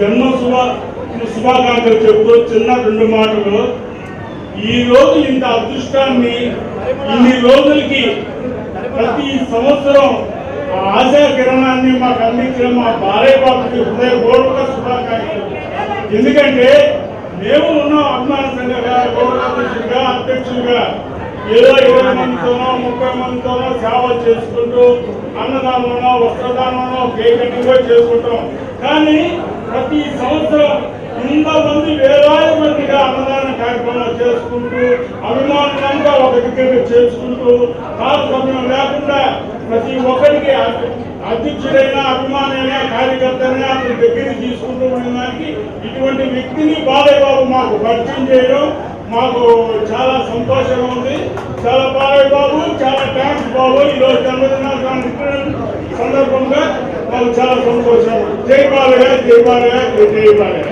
జన్మ శుభాకాంక్షలు చెప్తూ చిన్న 2 మాటలు. ఈ రోజు ఇంత అదృష్టాన్ని ఇన్ని రోజులకి ప్రతి సంవత్సరం ఆ ఆశా కిరణాన్ని మాకు అందించిన మా భార్య బాబుకి హృదయపూర్వక శుభాకాంక్షలు. ఎందుకంటే మేము ఉన్నాం అభిమాన సంఘంగా, గౌరవాధ్యక్షులుగా, అధ్యక్షులుగా ఏదో 20 మందితోనో 30 మందితోనో సేవలు చేసుకుంటూ అన్నదానంలో, వస్త్రదానంలో, కేక్ కటింగ్ చేసుకుంటాం. కానీ ప్రతి సంవత్సరం 100 మంది, వేలాది మందిగా అన్నదాన కార్యక్రమాలు చేసుకుంటూ అభిమానులంతా ఒక దగ్గర చేసుకుంటూ తారతమ్యం లేకుండా ప్రతి ఒక్కరికి అధ్యక్షుడైనా, అభిమానైనా, కార్యకర్తైనా అతని దగ్గరికి తీసుకుంటూ ఉండడానికి ఇటువంటి వ్యక్తిని బాలయ్య బాబు మాకు పరిచయం చేయడం మాకు చాలా సంతోషంగా ఉంది. చాలా బాలయ్య బాబు, చాలా థ్యాంక్స్ బాబు. ఈరోజు జన్మదిన సందర్భంగా మాకు చాలా సంతోషం. జై బాలయ్య, జై బాలయ్య, జై బాలయ్య.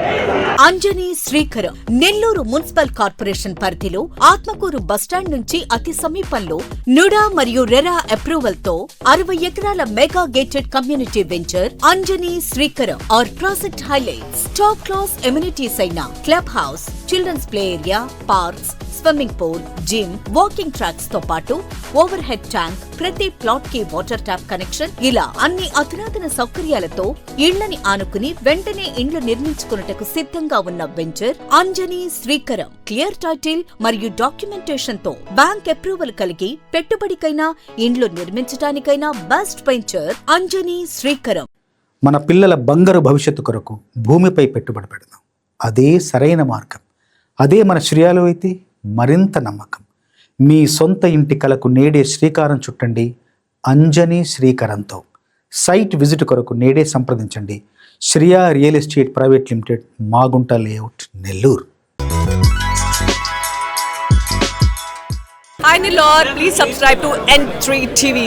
అంజనీ శ్రీకరం నెల్లూరు మున్సిపల్ కార్పొరేషన్ పరిధిలో ఆత్మకూరు బస్టాండ్ నుంచి అతి సమీపంలో నుడా మరియు రెరా అప్రూవల్ తో 60 ఎకరాల mega gated community venture Anjani Srikaram. Our project highlights top class amenities అయిన club house, children's play area, parks, swimming pool, gym, walking tracks తో పాటు ఓవర్ హెడ్ ట్యాంక్, ప్రతి ప్లాట్ కి వాటర్ ట్యాప్ కనెక్షన్, ఇలా అన్ని అధునాతన సౌకర్యాలతో ఇళ్లని ఆనుకుని వెంటనే ఇండ్లు నిర్మించుకున్నటకు సిద్ధంగా ఉన్న venture Anjani Srikaram. Clear title మరియు డాక్యుమెంటేషన్ తో బ్యాంక్ అప్రూవల్ కలిగి పెట్టుబడికైనా ఇండ్లు నిర్మించడానికైనా బెస్ట్ వెంచర్ అంజనీ శ్రీకరం. మన పిల్లల బంగారు భవిష్యత్తు కొరకు భూమిపై పెట్టుబడి పెడదాం. అదే సరైన మార్గం. అదే మన శ్రేయాలు అయితే మరింత నమ్మకం. మీ సొంత ఇంటి కలకు నేడే శ్రీకారం చుట్టండి అంజనీ శ్రీకరంతో. సైట్ విజిట్ కొరకు నేడే సంప్రదించండి. Shriya real estate private limited, Magunta layout, Nellore. Hi Nilor, please subscribe to N3 TV.